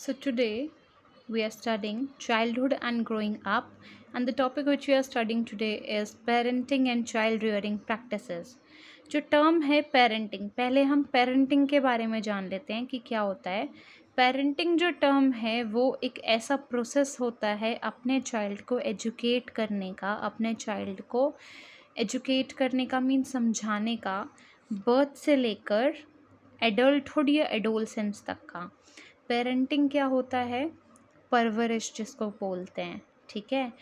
So today we are studying childhood and growing up, and the topic which we are studying today is parenting and child rearing practices. जो term है parenting, पहले हम parenting के बारे में जान लेते हैं कि क्या होता है। पेरेंटिंग जो टर्म है वो एक ऐसा प्रोसेस होता है अपने चाइल्ड को एजुकेट करने का, अपने चाइल्ड को एजुकेट करने का मीन समझाने का, बर्थ से लेकर एडल्टहुड या एडोलसेंस तक का। पेरेंटिंग क्या होता है? परवरिश जिसको बोलते हैं, ठीक है।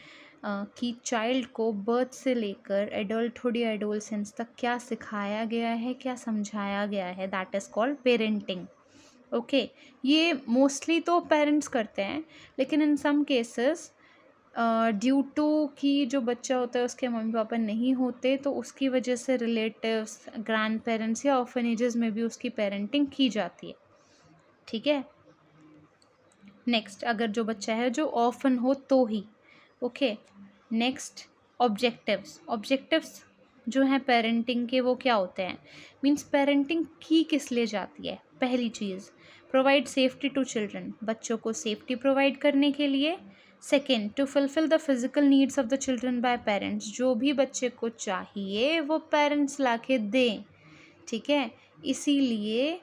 कि चाइल्ड को बर्थ से लेकर एडल्टहुड या एडोलसेंस तक क्या सिखाया गया है, क्या समझाया गया है, that is called parenting. Okay, ये मोस्टली तो पेरेंट्स करते हैं, लेकिन इन सम केसेस ड्यू टू कि जो बच्चा होता है उसके मम्मी पापा नहीं होते, तो उसकी वजह से रिलेटिव्स, ग्रैंड पेरेंट्स या ऑर्फनेजेस में भी उसकी पेरेंटिंग की जाती है, ठीक है। नेक्स्ट, अगर जो बच्चा है जो ऑर्फन हो तो ही। ओके, नेक्स्ट, ऑब्जेक्टिव्स जो हैं पेरेंटिंग के वो क्या होते हैं? मीन्स पेरेंटिंग की किस लिए जाती है? पहली चीज़, प्रोवाइड सेफ्टी टू चिल्ड्रन, बच्चों को सेफ्टी प्रोवाइड करने के लिए। Second, to fulfil the physical needs of the children by parents, जो भी बच्चे को चाहिए वो पेरेंट्स ला के दें, ठीक है। इसीलिए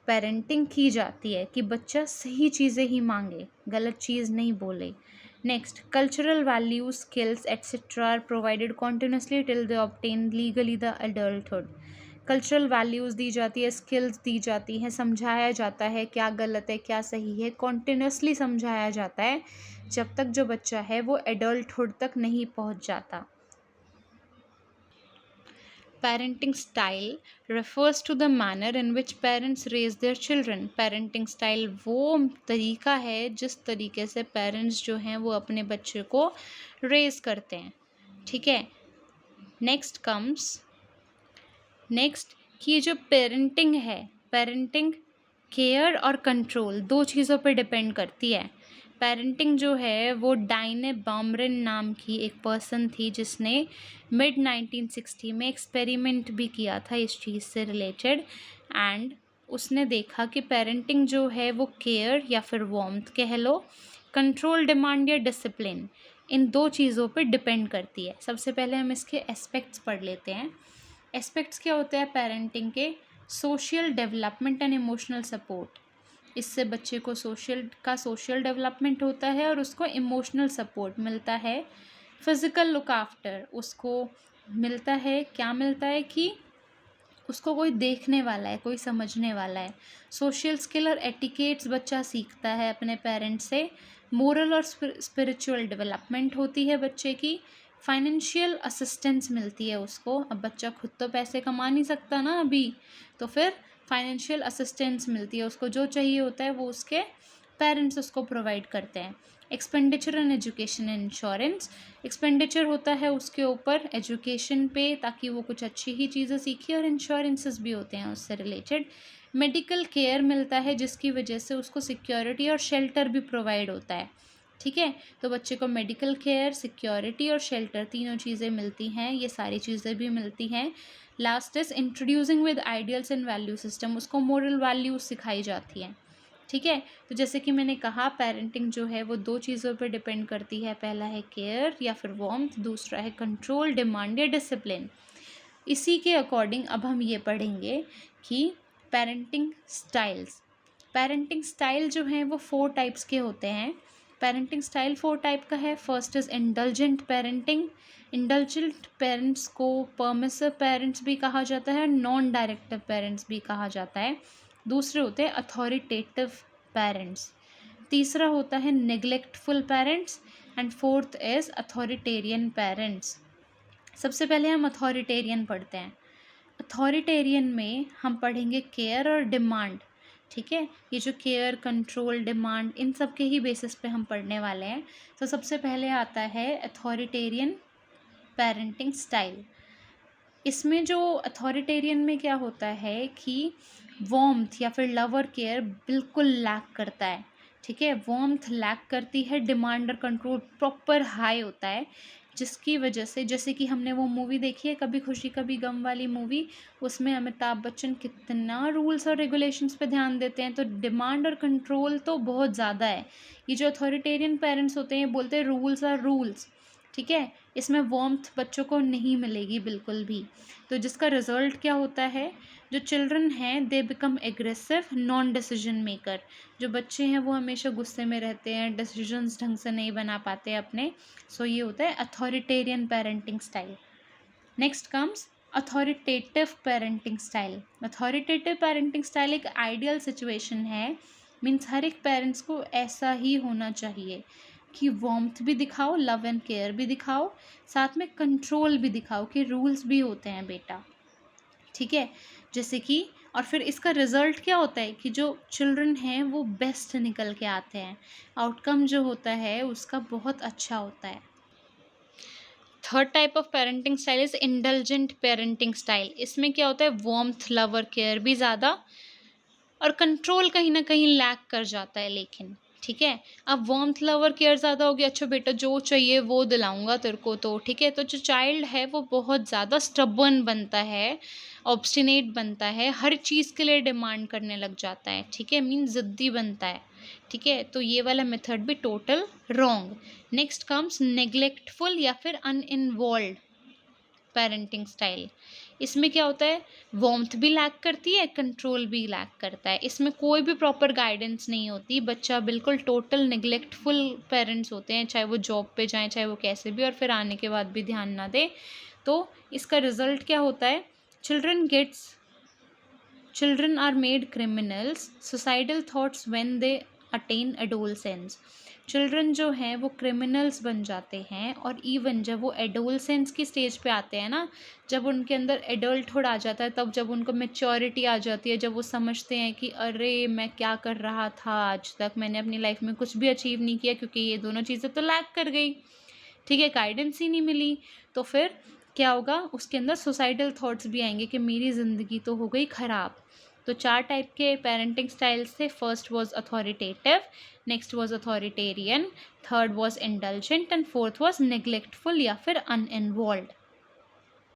पेरेंटिंग की जाती है कि बच्चा सही चीज़ें ही मांगे, गलत चीज़ नहीं बोले। Next, cultural values, skills etcetera are provided continuously till they obtain legally the adulthood. Cultural values दी जाती है, स्किल्स दी जाती हैं, समझाया जाता है क्या गलत है क्या सही है, कॉन्टिन्यूसली समझाया जाता है जब तक जो बच्चा है वो एडल्टहुड तक नहीं पहुंच जाता। Parenting style refers to the manner in which parents raise their children. Parenting style वो तरीका है जिस तरीके से पेरेंट्स जो हैं वो अपने बच्चे को रेज करते हैं, ठीक है। नेक्स्ट कि ये जो पेरेंटिंग है, पेरेंटिंग केयर और कंट्रोल दो चीज़ों पे डिपेंड करती है। पेरेंटिंग जो है वो डाइने बामरिन नाम की एक पर्सन थी जिसने मिड 1960 में एक्सपेरिमेंट भी किया था इस चीज़ से रिलेटेड, एंड उसने देखा कि पेरेंटिंग जो है वो केयर या फिर वार्मथ कह लो, कंट्रोल, डिमांड या डिसिप्लिन, इन दो चीज़ों पे डिपेंड करती है। सबसे पहले हम इसके एस्पेक्ट्स पढ़ लेते हैं। एस्पेक्ट्स क्या होते हैं पेरेंटिंग के? Social development and emotional support, इससे बच्चे को सोशल डेवलपमेंट होता है और उसको इमोशनल सपोर्ट मिलता है। फिज़िकल लुक आफ्टर, उसको मिलता है, क्या मिलता है कि उसको कोई देखने वाला है, कोई समझने वाला है। सोशल स्किल और एटिकेट्स बच्चा सीखता है अपने पेरेंट्स से। मोरल और स्पिरिचुअल डेवलपमेंट होती है बच्चे की। फाइनेंशियल असिस्टेंस मिलती है उसको, अब बच्चा खुद तो पैसे कमा नहीं सकता ना अभी, तो फिर फाइनेंशियल असिस्टेंस मिलती है उसको, जो चाहिए होता है वो उसके पेरेंट्स उसको प्रोवाइड करते हैं। Expenditure and education and insurance, expenditure होता है उसके ऊपर एजुकेशन पे ताकि वो कुछ अच्छी ही चीज़ें सीखे, और इंश्योरेंसेस भी होते हैं उससे रिलेटेड। मेडिकल केयर मिलता है जिसकी वजह से उसको सिक्योरिटी और शेल्टर भी प्रोवाइड होता है, ठीक है। तो बच्चे को मेडिकल केयर, सिक्योरिटी और शेल्टर तीनों चीज़ें मिलती हैं, ये सारी चीज़ें भी मिलती हैं। Last is introducing with ideals and value system, उसको मोरल वैल्यूज सिखाई जाती हैं, ठीक है। तो जैसे कि मैंने कहा पेरेंटिंग जो है वो दो चीज़ों पर डिपेंड करती है, पहला है केयर या फिर वार्मथ, दूसरा है कंट्रोल, डिमांड या डिसिप्लिन। इसी के अकॉर्डिंग अब हम ये पढ़ेंगे कि पेरेंटिंग स्टाइल जो हैं वो 4 टाइप्स के होते हैं। पेरेंटिंग स्टाइल 4 टाइप का है। First is indulgent parenting, indulgent parents को परमिसिव पेरेंट्स भी कहा जाता है, नॉन डायरेक्टिव पेरेंट्स भी कहा जाता है। दूसरे होते हैं अथॉरिटेटिव पेरेंट्स, तीसरा होता है neglectful parents, and fourth is authoritarian parents. सबसे पहले हम अथॉरिटेरियन पढ़ते हैं। अथॉरिटेरियन में हम पढ़ेंगे केयर और डिमांड, ठीक है। ये जो केयर, कंट्रोल, डिमांड, इन सब के ही बेसिस पे हम पढ़ने वाले हैं। तो सबसे पहले आता है अथॉरिटेरियन पेरेंटिंग स्टाइल। इसमें जो अथॉरिटेरियन में क्या होता है कि वार्मथ या फिर लव और केयर बिल्कुल लैक करता है, ठीक है। वार्मथ लैक करती है, डिमांड और कंट्रोल प्रॉपर हाई होता है। जिसकी वजह से, जैसे कि हमने वो मूवी देखी है कभी खुशी कभी गम वाली मूवी, उसमें अमिताभ बच्चन कितना रूल्स और रेगुलेशंस पे ध्यान देते हैं। तो डिमांड और कंट्रोल तो बहुत ज़्यादा है। ये जो अथॉरिटेरियन पेरेंट्स होते हैं बोलते हैं रूल्स आर रूल्स, ठीक है, इसमें वार्मथ बच्चों को नहीं मिलेगी बिल्कुल भी। तो जिसका रिजल्ट क्या होता है, जो चिल्ड्रन हैं they become aggressive non decision maker. जो बच्चे हैं वो हमेशा गुस्से में रहते हैं, डिसीजंस ढंग से नहीं बना पाते अपने। सो ये होता है authoritarian parenting style. Next comes authoritative parenting style. Authoritative parenting style एक आइडियल सिचुएशन है, मीन्स हर एक पेरेंट्स को ऐसा ही होना चाहिए कि वार्मथ भी दिखाओ, लव एंड केयर भी दिखाओ, साथ में कंट्रोल भी दिखाओ कि रूल्स भी होते हैं बेटा, ठीक है। जैसे कि और फिर इसका रिजल्ट क्या होता है कि जो चिल्ड्रन हैं वो बेस्ट निकल के आते हैं, आउटकम जो होता है उसका बहुत अच्छा होता है। Third type of parenting style is indulgent parenting style. इसमें क्या होता है, वार्मथ लव और केयर भी ज़्यादा और कंट्रोल कहीं ना कहीं लैक कर जाता है, लेकिन ठीक है। अब वार्मथ लव और केयर ज़्यादा हो गया, अच्छा बेटा जो चाहिए वो दिलाऊंगा तेरे को, तो ठीक है। तो जो चाइल्ड है वो बहुत ज़्यादा स्टबर्न बनता है, ऑब्स्टिनेट बनता है, हर चीज़ के लिए डिमांड करने लग जाता है, ठीक है, मीन ज़िद्दी बनता है, ठीक है। तो ये वाला मेथड भी टोटल रॉन्ग। नेक्स्ट कम्स नेग्लेक्टफुल या फिर अनइन्वॉल्व पेरेंटिंग स्टाइल। इसमें क्या होता है, वार्मथ भी लैक करती है, कंट्रोल भी लैक करता है, इसमें कोई भी प्रॉपर गाइडेंस नहीं होती, बच्चा बिल्कुल टोटल निगलेक्टफुल पेरेंट्स होते हैं, चाहे वो जॉब पे जाएं चाहे वो कैसे भी, और फिर आने के बाद भी ध्यान ना दे। तो इसका रिजल्ट क्या होता है, children are made criminals, suicidal thoughts when they attain adolescence। Children जो हैं वो क्रिमिनल्स बन जाते हैं, और इवन जब वो एडोलसेंस की स्टेज पे आते हैं ना, जब उनके अंदर एडल्टहुड आ जाता है, तब जब उनको मेच्योरिटी आ जाती है, जब वो समझते हैं कि अरे मैं क्या कर रहा था आज तक, मैंने अपनी लाइफ में कुछ भी अचीव नहीं किया क्योंकि ये दोनों चीज़ें तो लैक कर गई, ठीक है, गाइडेंस ही नहीं मिली। तो फिर क्या होगा, उसके अंदर सुसाइडल थॉट्स भी आएंगे कि मेरी ज़िंदगी तो हो गई ख़राब। तो 4 टाइप के पेरेंटिंग स्टाइल्स थे। First was authoritative, next was authoritarian, third was indulgent and fourth was neglectful या फिर अनइन्वॉल्व्ड।